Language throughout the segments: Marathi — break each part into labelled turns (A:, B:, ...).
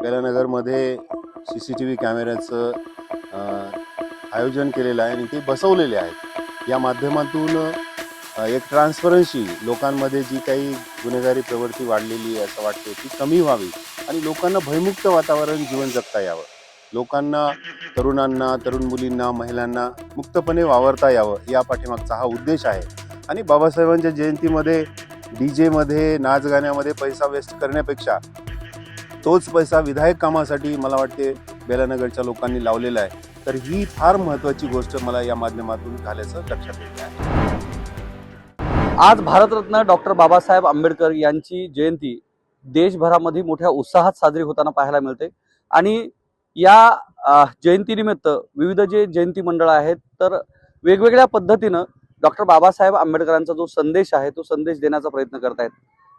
A: बेलानगरमध्ये CCTV कॅमेऱ्याचं आयोजन केलेलं आहे आणि ते बसवलेले आहेत। या माध्यमातून एक ट्रान्सपरन्सी लोकांमध्ये जी काही गुन्हेगारी प्रवृत्ती वाढलेली आहे असं वाटते ती कमी व्हावी आणि लोकांना भयमुक्त वातावरण जीवन जगता यावं, लोकांना, तरुणांना, तरुण मुलींना, महिलांना मुक्तपणे वावरता यावं या पाठीमागचा हा उद्देश आहे। आणि बाबासाहेबांच्या जयंतीमध्ये DJ मध्ये नाच गाण्यामध्ये पैसा वेस्ट करण्यापेक्षा तोच पैसा विधायक कामासाठी मला वाटते बेलानगरच्या लोकांनी लावलेला आहे। तर ही फार महत्त्वाची गोष्ट मला या माध्यमातून झाल्याचं लक्षात येत आहे।
B: आज भारतरत्न डॉक्टर बाबासाहेब आंबेडकर यांची जयंती देशभरामध्ये मोठ्या उत्साहात साजरी होताना पाहायला मिळते आणि या जयंतीनिमित्त विविध जे जयंती मंडळ आहेत तर वेगवेगळ्या पद्धतीनं डॉक्टर बाबासाहेब आंबेडकरांचा जो संदेश आहे तो संदेश देण्याचा प्रयत्न करत आहेत।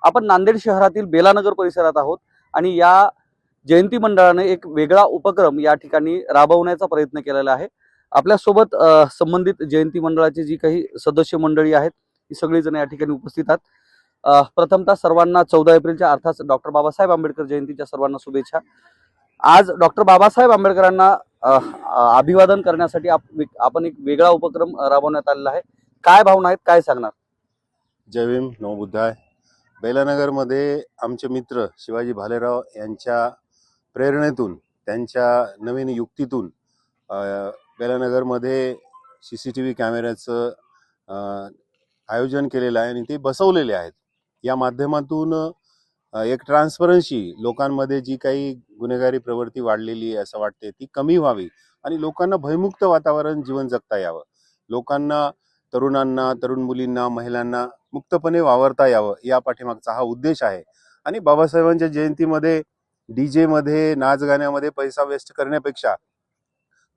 B: आपण नांदेड शहरातील बेलानगर परिसरात आहोत आणि या जयंती मंडळाने एक वेगळा उपक्रम या ठिकाणी राबवण्याचा प्रयत्न केलेला आहे। आपल्यासोबत संबंधित जयंती मंडळाची जी काही सदस्य मंडळी आहेत ही सगळी जण या ठिकाणी उपस्थित आहेत। प्रथमतः सर्वांना 14 एप्रिलच्या अर्थात डॉक्टर बाबासाहेब आंबेडकर जयंतीच्या सर्वांना शुभेच्छा। आज डॉक्टर बाबासाहेब आंबेडकरांना अभिवादन करण्यासाठी आपण एक वेगळा उपक्रम राबवण्यात आलेला आहे। काय भावना आहेत, काय सांगणार?
A: जय भीम, नमो बुद्धाय। बेलानगरमध्ये आमचे मित्र शिवाजी भालेराव यांच्या प्रेरणेतून, त्यांच्या नवीन युक्तीतून बेलानगरमध्ये CCTV कॅमेऱ्याचं आयोजन केलेलं आहे आणि ते बसवलेले आहेत। या माध्यमातून एक ट्रान्सपरन्सी लोकांमध्ये जी काही गुन्हेगारी प्रवृत्ती वाढलेली आहे असं वाटते ती कमी व्हावी आणि लोकांना भयमुक्त वातावरण जीवन जगता यावं, लोकांना, तरुणांना, तरुण मुलींना, महिलांना मुक्तपणे वावरता यावं या पाठीमागचा हा उद्देश आहे। आणि बाबासाहेबांच्या जयंतीमध्ये DJ मध्ये नाच गाण्यामध्ये पैसा वेस्ट करण्यापेक्षा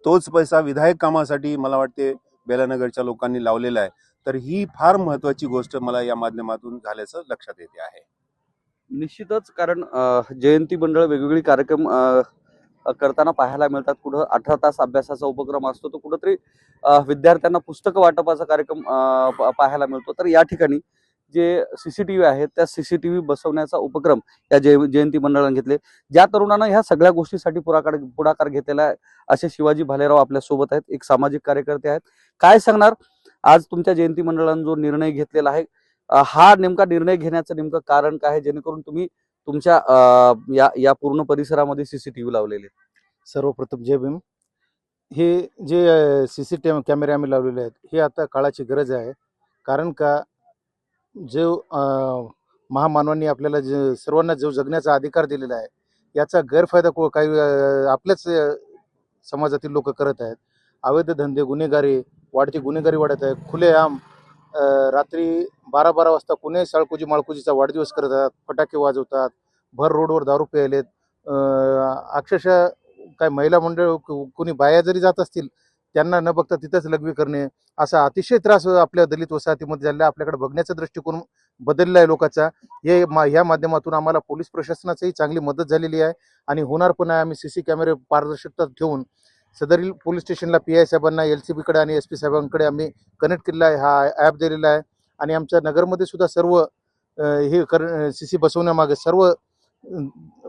A: तोच पैसा विधायक कामासाठी मला वाटते बेलानगरच्या लोकांनी लावलेला आहे। तर ही फार महत्त्वाची गोष्ट मला या माध्यमातून झाल्याचं लक्षात येते आहे।
B: निश्चितच, कारण जयंती मंडळ वेगवेगळी कार्यक्रम करताना पाहायला मिळतात। कुठं 18 तास अभ्यासाचा उपक्रम असतो, तो कुठंतरी विद्यार्थ्यांना पुस्तक वाटपाचा कार्यक्रम पाहायला मिळतो। तर या ठिकाणी जे CCTV आहेत त्या CCTV बसवण्याचा उपक्रम या जयंती मंडळाने घेतले। ज्या तरुणांना ह्या सगळ्या गोष्टीसाठी पुढाकार घेतलेला आहे असे शिवाजी भालेराव आपल्या सोबत आहेत, एक सामाजिक कार्यकर्ते आहेत। काय सांगणार आज तुमच्या जयंती मंडळाने जो निर्णय घेतलेला आहे, हा नेमका निर्णय घेण्याचं नेमकं कारण काय आहे जेणेकरून तुम्ही तुमच्या या पूर्ण परिसरामध्ये CCTV लावलेले?
C: सर्वप्रथम जय भीम। हे जे CCTV कॅमेरे आम्ही लावलेले आहेत हे आता काळाची गरज आहे। कारण का जो महामानवांनी आपल्याला जे सर्वांना जो जगण्याचा अधिकार दिलेला आहे याचा गैरफायदा काही आपल्याच समाजातील लोक करत आहेत। अवैध धंदे, गुन्हेगारी वाढत आहे। खुलेआम रात्री 12-12 वाजता कुणी साळकुजी माळकुजीचा वाढदिवस करतात, फटाके वाजवतात, भर रोडवर दारू प्यायलेत। अक्षरशः काय महिला मंडळ कोणी बाया जरी जात असतील त्यांना न बघता तिथंच लघवी करणे, असा अतिशय त्रास आपल्या दलित वसाहतीमध्ये झालेला। आपल्याकडे बघण्याचा दृष्टिकोन बदलला आहे लोकांचा। ह्या माध्यमातून आम्हाला पोलीस प्रशासनाचीही चांगली मदत झालेली आहे आणि होणार पण आहे। आम्ही CC कॅमेरे पारदर्शकता ठेवून सदरील पोलीस स्टेशनला PI साहेबांना, LCB कडे आणि SP साहेबांकडे आम्ही कनेक्ट केलेला आहे, हा ॲप दिलेला आहे। आणि आमच्या नगरमध्ये सुद्धा सर्व हे CC बसवण्यामागे सर्व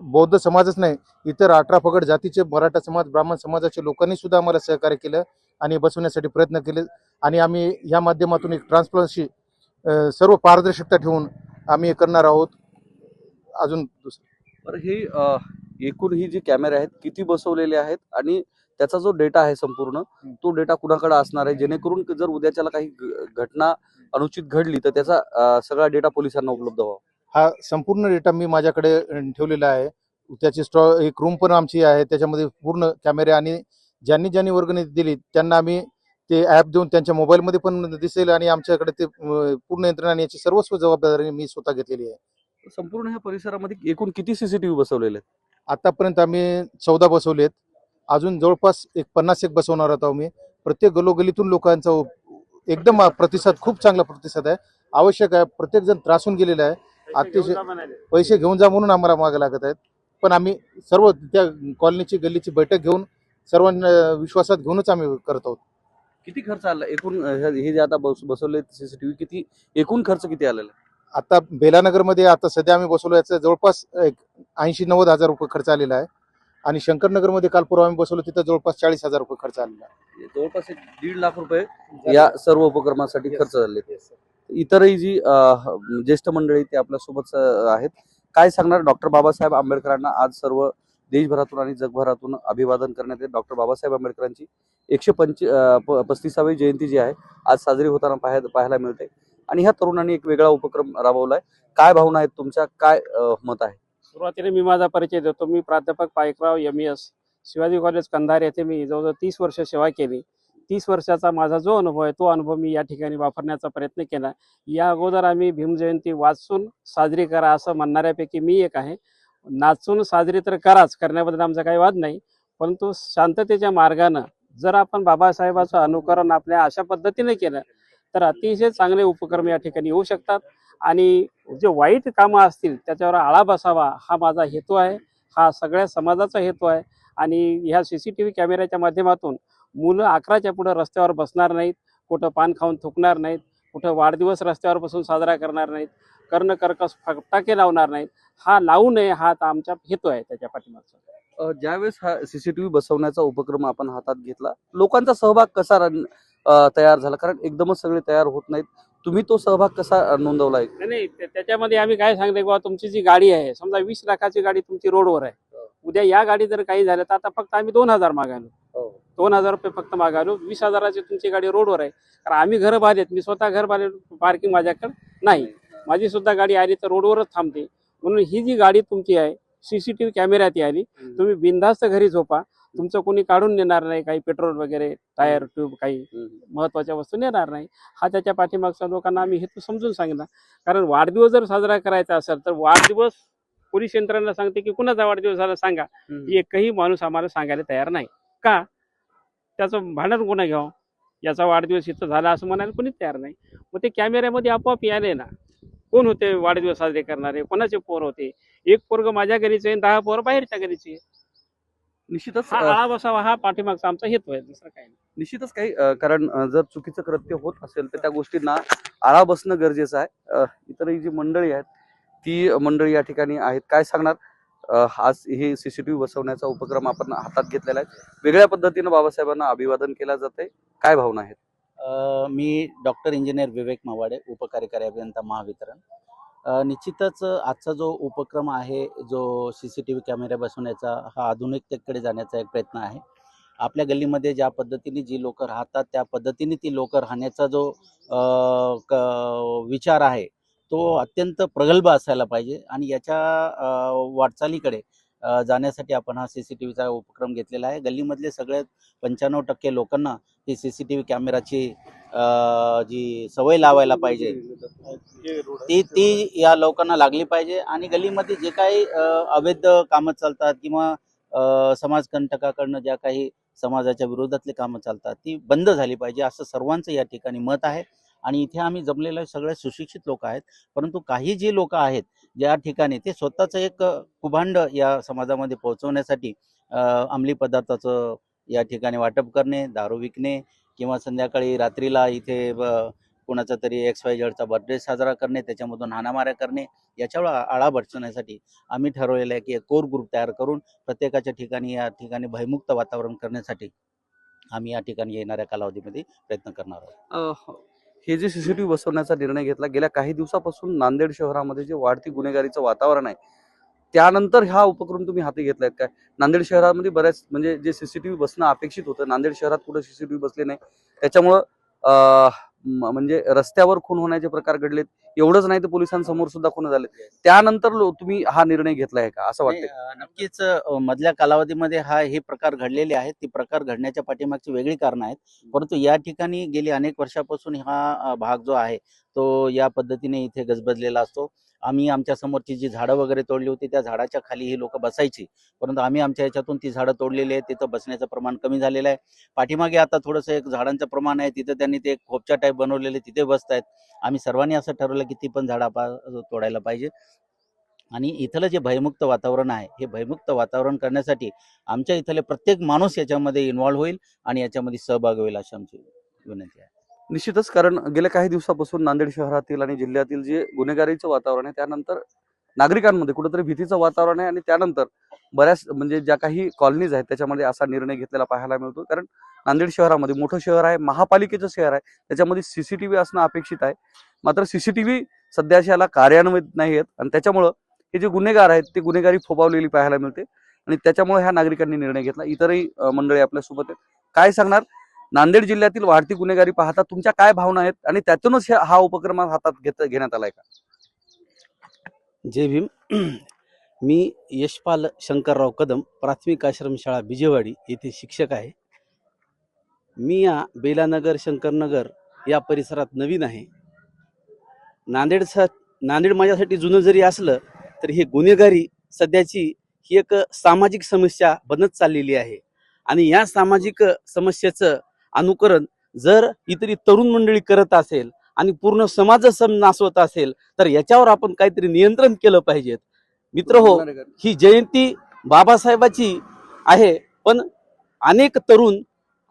C: बौद्ध समाजच नाही, इतर 18 पगड जातीचे, मराठा समाज, ब्राह्मण समाजाचे लोकांनी सुद्धा आम्हाला सहकार्य केलं आणि बसवण्यासाठी प्रयत्न केले। आणि आम्ही ह्या माध्यमातून एक ट्रान्सपरन्सी सर्व पारदर्शकता ठेवून आम्ही करणार आहोत। अजून दुसरं
B: तर हे एकूण ही जी कॅमेरे आहेत किती बसवलेले आहेत आणि त्याचा जो डेटा आहे संपूर्ण तो डेटा कुणाकडे असणार आहे जेणेकरून जर उद्याच्याला काही घटना अनुचित घडली तर त्याचा सगळा डेटा पोलिसांना उपलब्ध व्हावा?
C: हा संपूर्ण डेटा मी माझ्याकडे ठेवलेला आहे। त्याची एक रूम पण आमची आहे, त्याच्यामध्ये पूर्ण कॅमेरे आणि ज्यांनी वर्गणी दिली त्यांना आम्ही ते ॲप देऊन त्यांच्या मोबाईलमध्ये पण दिसेल आणि आमच्याकडे ते पूर्ण यंत्रणा याची सर्वस्व जबाबदारी मी स्वतः घेतलेली आहे।
B: संपूर्ण ह्या परिसरामध्ये एकूण किती CCTV बसवलेले आहेत?
C: आतापर्यंत आम्ही 14 बसवलेत, अजून जवळपास 50 बसवणार आहोत आम्ही। प्रत्येक गलोगलीतून लोकांचा एकदम प्रतिसाद, खूप चांगला प्रतिसाद आहे। आवश्यक आहे, प्रत्येक जण त्रासून गेलेला आहे, अतिशय पैसे घेऊन जा म्हणून आम्हाला मागे लागत आहेत। पण आम्ही सर्व त्या कॉलनीची गल्लीची बैठक घेऊन सर्वांना विश्वासात घेऊनच आम्ही करत आहोत।
B: किती खर्च आला एकूण हे जे आता बसवले CCTV, किती एकूण खर्च किती आलेला?
C: आता बेलानगरमध्ये आता सध्या आम्ही बसवलो याचं जवळपास 80-90 हजार रुपये खर्च आलेला आहे। आणि शंकरनगरमध्ये काल पूर्व आम्ही बसवलं, तिथं जवळपास 40,000 रुपये खर्च आलेला.
B: जवळपास 1.5 लाख रुपये या सर्व उपक्रमासाठी खर्च झाले. इतरही जी ज्येष्ठ मंडळी ते आपल्यासोबत आहेत. काय सांगणार डॉक्टर बाबासाहेब आंबेडकरांना आज सर्व देशभरातून आणि जगभरातून अभिवादन करण्यात येत. डॉक्टर बाबासाहेब आंबेडकरांची 135वी जयंती जी आहे आज साजरी होताना पाहायला मिळते आणि ह्या तरुणांनी एक वेगळा उपक्रम राबवलाय. काय भावना आहेत तुमच्या, काय मत आहे?
D: सुरुवातीला मी माझा परिचय देतो. मी प्राध्यापक पायकराव MES, शिवाजी कॉलेज कंधार येथे मी जवळजवळ 30 वर्ष सेवा केली. 30 वर्षाचा माझा जो अनुभव आहे तो अनुभव मी या ठिकाणी वापरण्याचा प्रयत्न केला. या अगोदर आम्ही भीम जयंती वाचून साजरी करा असं म्हणणाऱ्यापैकी मी एक आहे. नाचून साजरी तर कराच, करण्याबद्दल आमचा काही वाद नाही, परंतु शांततेच्या मार्गानं जर आपण बाबासाहेबांचं अनुकरण आपल्या अशा पद्धतीने केलं तर अतिशय चांगले उपक्रम या ठिकाणी येऊ शकतात आणि जे वाईट कामं असतील त्याच्यावर आळा बसावा हा माझा हेतू आहे, हा सगळ्या समाजाचा हेतू आहे. आणि ह्या CCTV कॅमेऱ्याच्या माध्यमातून मुलं 11च्या पुढे रस्त्यावर बसणार नाहीत, कुठं पान खाऊन थुकणार नाहीत, कुठं वाढदिवस रस्त्यावर बसून साजरा करणार नाहीत, कर्णकर्कश फटाके लावणार नाहीत. हा लावू नये हा आमचा हेतू आहे त्याच्या पाठीमागचा.
B: ज्यावेळेस हा CCTV बसवण्याचा उपक्रम आपण हातात घेतला, लोकांचा सहभाग कसा तयार झाला? कारण एकदमच सगळे तयार होत नाहीत. तुम्ही तो सहभाग कसा नोंदवलाय?
D: नाही त्याच्यामध्ये आम्ही काय सांगते बाबा, तुमची जी गाडी आहे समजा 20 लाखाची गाडी तुमची रोडवर आहे, उद्या या गाडी जर काही झालं तर आता फक्त आम्ही 2,000 मागायलो, 2,000 रुपये फक्त मागायलो. 20,000ची तुमची गाडी रोडवर आहे. कारण आम्ही घर बांधलेत, मी स्वतः घर बांधले, पार्किंग माझ्याकडे नाही, माझी सुद्धा गाडी आली तर रोडवरच थांबते. म्हणून ही जी गाडी तुमची आहे CCTV कॅमेऱ्यात आली, तुम्ही बिनधास्त घरी झोपा, तुमचं कोणी काढून नेणार नाही, काही पेट्रोल वगैरे टायर ट्यूब काही महत्वाच्या वस्तू नेणार नाही. हा त्याच्या पाठीमागच्या लोकांना आम्ही हेतू समजून सांगितला. कारण वाढदिवस जर साजरा करायचा असेल तर वाढदिवस पोलीस यंत्रणा सांगते की कुणाचा वाढदिवस झाला सांगा, एकही माणूस आम्हाला सांगायला तयार नाही. का? त्याचं भांडण कोणा घ्यावं, याचा वाढदिवस इथं झाला असं म्हणायला कोणीच तयार नाही. मग ते कॅमेऱ्यामध्ये आपोआप यायले ना, कोण होते वाढदिवस साजरे करणारे, कोणाचे पोर होते, एक पोरग माझ्या घरीचे आहे, 10 पोरं बाहेरच्या घरीचे.
B: निश्चितच
D: हा आळा बसावा हा पाठीमागचा आमचा हेतू आहे, दुसरा काही नाही.
B: निश्चितच काही कारण जर चुकीचं कृत्य होत असेल तर त्या गोष्टींना आळा बसणं गरजेचं आहे. इतरही जी मंडळी आहेत ती मंडळी या ठिकाणी आहेत. काय सांगणार? आज हे CCTV बसवण्याचा उपक्रम आपण हातात घेतलेला आहे. वेगळ्या पद्धतीनं बाबासाहेबांना अभिवादन केलं जातंय. काय भावना आहेत?
E: मी डॉक्टर इंजिनियर विवेक मावाडे, उपकार्यकारी अभियंता महावितरण. निश्चितच आजचा जो उपक्रम आहे, जो CCTV कॅमेरा बसवण्याचा, हा आधुनिकतेकडे जाण्याचा एक प्रयत्न आहे. आपल्या गल्लीमध्ये ज्या पद्धतीने जी लोक राहतात त्या पद्धतीने ती लोक राहण्याचा जो विचार आहे तो अत्यंत प्रगल्भ असायला पाहिजे आणि याच्या वाटचालीकडे जाण्यासाठी आपण हा CCTVचा उपक्रम घेतलेला आहे. गल्लीमधले सगळे 95% लोकांना ही CCTV कॅमेराची जी सवय लावायला पाहिजे ती या लोकांना लागली पाहिजे. आणि गल्लीमध्ये जे काही अवैध कामं चालतात किंवा समाजकंटकाकडनं ज्या काही समाजाच्या विरोधातले कामं चालतात ती बंद झाली पाहिजे असं सर्वांचं या ठिकाणी मत आहे. आणि इथे आम्ही जमलेले सगळे सुशिक्षित लोक आहेत, परंतु काही जे लोक आहेत ज्या ठिकाणी ते स्वतःचं एक कुभांड या समाजामध्ये पोहोचवण्यासाठी अंमली पदार्थाचं या ठिकाणी वाटप करणे, दारू विकणे किंवा संध्याकाळी रात्रीला इथे कोणाचा तरी XYZचा बर्थडे साजरा करणे, त्याच्यामधून हाणामाऱ्या करणे, याच्यावर आळा बसवण्यासाठी आम्ही ठरवलेलं आहे की एक कोर ग्रुप तयार करून प्रत्येकाच्या ठिकाणी या ठिकाणी भयमुक्त वातावरण करण्यासाठी आम्ही या ठिकाणी येणाऱ्या कालावधीमध्ये प्रयत्न करणार आहोत.
B: हे जे CCTV बसवण्याचा निर्णय घेतला, गेल्या काही दिवसापासून नांदेड शहरामध्ये जे वाढती गुन्हेगारीचं वातावरण आहे त्यानंतर हा उपक्रम तुम्ही हाती घेतलाय काय? नांदेड शहरामध्ये बऱ्याच म्हणजे जे CCTV बसणं अपेक्षित होतं, नांदेड शहरात कुठं CCTV बसले नाही, त्याच्यामुळं म्हणजे रस्त्यावर खून होण्याचे प्रकार घडलेत. एवढंच नाही तर पोलिसांसमोर सुद्धा खून झाले. त्यानंतर तुम्ही हा निर्णय घेतलाय का असं वाटतं?
E: नक्कीच मधल्या कालावधीमध्ये हे प्रकार घडलेले आहेत. ती प्रकार घडण्याच्या पाठीमागची वेगळी कारणं आहेत, परंतु या ठिकाणी गेली अनेक वर्षापासून हा भाग जो आहे तो या पद्धतीने इथे गजबजलेला असतो. आम्ही आमच्या समोरची जी झाडं वगैरे तोडली होती त्या झाडाच्या खाली ही लोक बसायची, परंतु आम्ही आमच्या याच्यातून ती झाडं तोडलेली आहेत, तिथं बसण्याचं प्रमाण कमी झालेलं आहे. पाठीमागे आता थोडंसं एक झाडांचं प्रमाण आहे, तिथं त्यांनी ते खोपच्या टाईप बनवलेले तिथे बसतायत. आम्ही सर्वांनी असं ठरवलं की ती पण झाडं तोडायला पाहिजे. आणि इथलं जे भयमुक्त वातावरण आहे हे भयमुक्त वातावरण करण्यासाठी आमच्या इथले प्रत्येक माणूस याच्यामध्ये इन्व्हॉल्व्ह होईल आणि याच्यामध्ये सहभागी होईल अशी आमची विनंती आहे.
B: निश्चितच, कारण गेल्या काही दिवसापासून नांदेड शहरातील आणि जिल्ह्यातील जे गुन्हेगारीचं वातावरण आहे त्यानंतर नागरिकांमध्ये कुठेतरी भीतीचं वातावरण आहे आणि त्यानंतर बऱ्याच म्हणजे ज्या काही कॉलनीज आहेत त्याच्यामध्ये असा निर्णय घेतलेला पाहायला मिळतो. कारण नांदेड शहरामध्ये मोठं शहर आहे, महापालिकेचं शहर आहे, त्याच्यामध्ये CCTV असणं अपेक्षित आहे. मात्र CCTV सध्याच्याला कार्यान्वित नाही आहेत आणि त्याच्यामुळं हे जे गुन्हेगार आहेत ते गुन्हेगारी फोफावलेली पाहायला मिळते आणि त्याच्यामुळे ह्या नागरिकांनी निर्णय घेतला. इतरही मंडळी आपल्यासोबत आहेत. काय सांगणार नांदेड जिल्ह्यातील वाढती गुन्हेगारी पाहता तुमच्या काय भावना आहेत आणि त्यातूनच हा उपक्रम हातात घेण्यात आलाय का?
E: जय भीम. मी यशपाल शंकरराव कदम, प्राथमिक आश्रमशाळा बिजेवाडी येथे शिक्षक आहे. मी या बेलानगर शंकरनगर या परिसरात नवीन आहे. नांदेड माझ्यासाठी जुनं जरी असलं तर हे गुन्हेगारी सध्याची ही एक सामाजिक समस्या बनत चाललेली आहे आणि या सामाजिक समस्येचं अनुकरण जर इतरी तरुण मंडळी करत असेल आणि पूर्ण समाज नासवत असेल तर याच्यावर आपण काहीतरी नियंत्रण केलं पाहिजे. मित्र हो, ही जयंती बाबासाहेबाची आहे, पण अनेक तरुण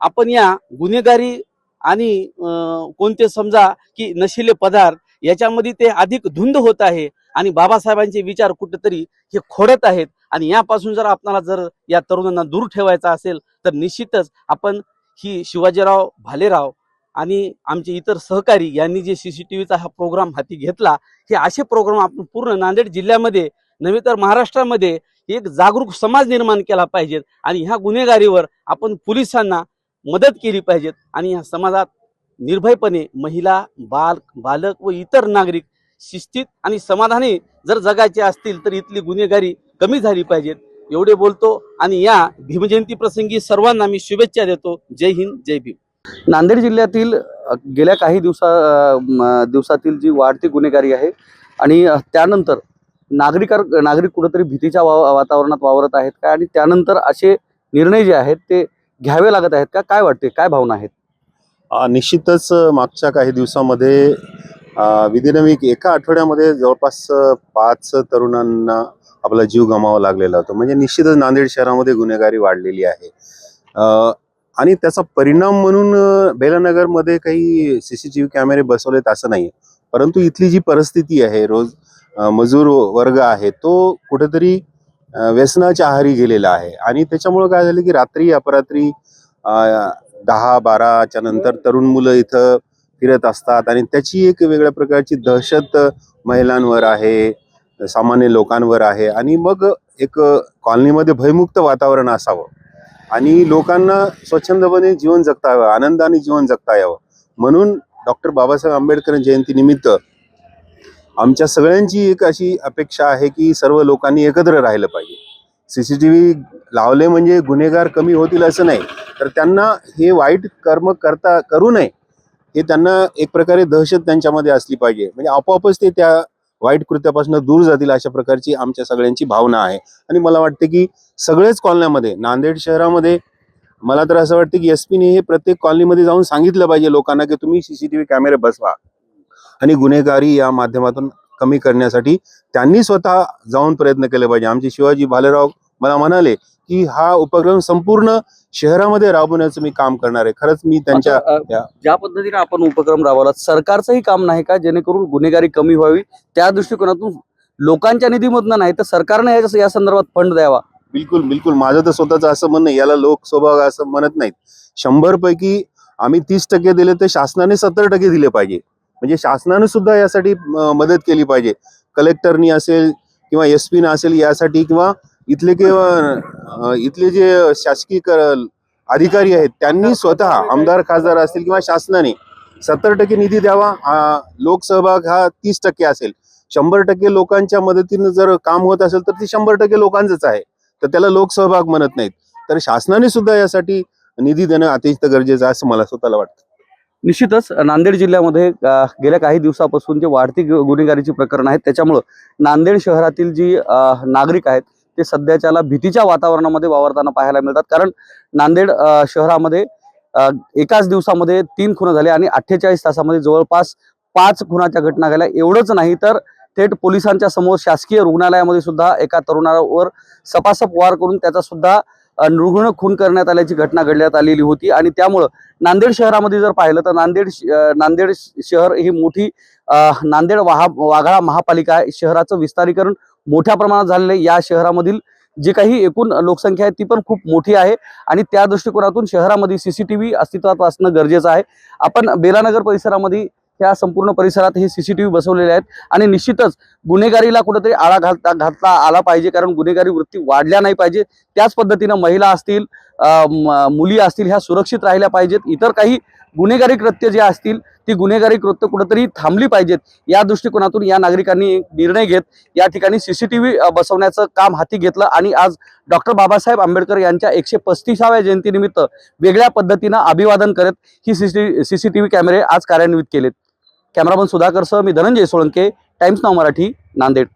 E: आपण या गुन्हेगारी आणि कोणते समजा की नशिले पदार्थ याच्यामध्ये ते अधिक धुंद होत आहे आणि बाबासाहेबांचे विचार कुठेतरी हे खोडत आहेत आणि यापासून जर आपल्याला जर या तरुणांना दूर ठेवायचा असेल तर निश्चितच आपण ही शिवाजीराव भालेराव आणि आमचे इतर सहकारी यांनी जे CCTVचा हा प्रोग्राम हाती घेतला, हे असे प्रोग्राम आपण पूर्ण नांदेड जिल्ह्यामध्ये नव्हे तर महाराष्ट्रामध्ये एक जागरूक समाज निर्माण केला पाहिजे आणि ह्या गुन्हेगारीवर आपण पोलिसांना मदत केली पाहिजे आणि ह्या समाजात निर्भयपणे महिला, बालक व इतर नागरिक शिस्तीत आणि समाधानी जर जगायचे असतील तर इथली गुन्हेगारी कमी झाली पाहिजे. एवढे बोलतो आणि या भीमजयंती प्रसंगी सर्वांना मी शुभेच्छा देतो. जय हिंद, जय भीम.
B: नांदेड जिल्ह्यातील गेल्या काही दिवसातील जी वाढती गुन्हेगारी आहे आणि त्यानंतर नागरिक कुठेतरी भीतीच्या वातावरणात वावरत आहेत का आणि त्यानंतर असे निर्णय जे आहेत ते घ्यावे लागत आहेत का? काय वाटते, काय भावना आहेत?
A: निश्चितच मागच्या काही दिवसामध्ये विदिन वीक एका आठवड्यामध्ये जवळपास 5 तरुणांना आपला जीव गमावा लागलेला होता. म्हणजे निश्चितच नांदेड शहरामध्ये गुन्हेगारी वाढलेली आहे आणि त्याचा परिणाम म्हणून बेलानगरमध्ये काही CCTV कॅमेरे बसवलेत असं नाही, परंतु इथली जी परिस्थिती आहे, रोज मजूर वर्ग आहे तो कुठेतरी व्यसनाच्या आहारी गेलेला आहे आणि त्याच्यामुळे काय झालं की रात्री अपरात्री 10-12च्या नंतर तरुण मुलं इथं फिरत असतात आणि त्याची एक वेगळ्या प्रकारची दहशत महिलांवर आहे, सामान्य लोकांवर आहे आणि मग एक कॉलनीमध्ये भयमुक्त वातावरण असावं आणि लोकांना स्वच्छंदपणे जीवन जगता यावं, आनंदाने जीवन जगता यावं म्हणून डॉक्टर बाबासाहेब आंबेडकर जयंती निमित्त आमच्या सगळ्यांची एक अशी अपेक्षा आहे की सर्व लोकांनी एकत्र राहिलं पाहिजे. CCTV लावले म्हणजे गुन्हेगार कमी होतील असं नाही, तर त्यांना हे वाईट कर्म करू नये हे त्यांना एक प्रकारे दहशत त्यांच्यामध्ये असली पाहिजे, म्हणजे आपोआपच ते त्या वाईट कृत्यापासून दूर जातील अशा प्रकारची आमच्या सगळ्यांची भावना आहे. आणि मला वाटते की सगळेच कॉलन्यामध्ये नांदेड शहरामध्ये मला तर असं वाटतं की SP-ने हे प्रत्येक कॉलनीमध्ये जाऊन सांगितलं पाहिजे लोकांना की तुम्ही CCTV कॅमेरे बसवा आणि गुन्हेगारी या माध्यमातून कमी करण्यासाठी त्यांनी स्वतः जाऊन प्रयत्न केले पाहिजे. आमचे शिवाजी भालेराव मला म्हणाले की हा उपक्रम संपूर्ण शहरामध्ये राबवण्याचं मी काम करणार आहे. खरंच मी त्यांच्या
B: ज्या पद्धतीने आपण उपक्रम राबवला, सरकारचंही काम नाही का जेणेकरून गुन्हेगारी कमी व्हावी त्या दृष्टिकोनातून लोकांच्या निधीमधनं नाही तर सरकारने या संदर्भात फंड द्यावा?
A: बिलकुल माझं तर स्वतःचं असं म्हणणं, याला लोक स्वभाव असं म्हणत नाहीत. 100 पैकी आम्ही 30% दिले तर शासनाने 70% दिले पाहिजे. म्हणजे शासनाने सुद्धा यासाठी मदत केली पाहिजे. कलेक्टरनी असेल किंवा SP-ने असेल यासाठी किंवा इथले जे शासकीय अधिकारी आहेत त्यांनी स्वतः आमदार खासदार असतील किंवा शासनाने 70% निधी द्यावा. लोकसहभाग हा 30% असेल. 100% लोकांच्या मदतीने जर काम होत असेल तर ते 100% लोकांचंच आहे, तर त्याला लोकसहभाग म्हणत नाहीत. तर शासनाने सुद्धा यासाठी निधी देणं अतिशय गरजेचं आहे असं मला स्वतःला वाटतं.
B: निश्चितच नांदेड जिल्ह्यामध्ये गेल्या काही दिवसापासून जे वाढती गुन्हेगारीची प्रकरण आहेत त्याच्यामुळं नांदेड शहरातील जी नागरिक आहेत ते सध्याच्याला भीतीच्या वातावरणामध्ये वावरताना पाहायला मिळतात. कारण नांदेड शहरामध्ये एकाच दिवसामध्ये 3 खून झाले आणि 48 तासामध्ये जवळपास 5 खुनाच्या घटना घडल्या. एवढंच नाही तर थेट पोलिसांच्या समोर शासकीय रुग्णालयामध्ये सुद्धा एका तरुणावर सपासप वार करून त्याचा सुद्धा निर्घृण खून करण्यात आल्याची घटना घडण्यात आलेली होती. आणि त्यामुळं नांदेड शहरामध्ये जर पाहिलं तर नांदेड शहर ही मोठी नांदेड वाघाळा महापालिका आहे. शहराचं विस्तारीकरण मोठ्या प्रमाणात झालेलं आहे. या शहरामधील जी काही एकूण लोकसंख्या आहे ती पण खूप मोठी आहे आणि त्या दृष्टिकोनातून शहरामध्ये CCTV अस्तित्वात असणं गरजेचं आहे. आपण बेलानगर परिसरामध्ये त्या संपूर्ण परिसरात हे CCTV बसवलेले आहेत आणि निश्चितच गुन्हेगारीला कुठेतरी आळा घालता आला पाहिजे, कारण गुन्हेगारी वृत्ती वाढल्या नाही पाहिजे. त्याच पद्धतीनं महिला असतील, मुली असतील, ह्या सुरक्षित राहिल्या पाहिजेत. इतर काही गुन्हेगारी कृत्य जे असतील ती गुन्हेगारी कृत्य कुठेतरी थांबली पाहिजेत. या दृष्टिकोनातून या नागरिकांनी एक निर्णय घेत या ठिकाणी CCTV बसवण्याचं काम हाती घेतलं आणि आज डॉक्टर बाबासाहेब आंबेडकर यांच्या 135व्या जयंतीनिमित्त वेगळ्या पद्धतीनं अभिवादन करत ही CCTV कॅमेरे आज कार्यान्वित केलेत. कॅमेरामन सुधाकरसह मी धनंजय सोळंके, टाइम्स नाव मराठी, नांदेड.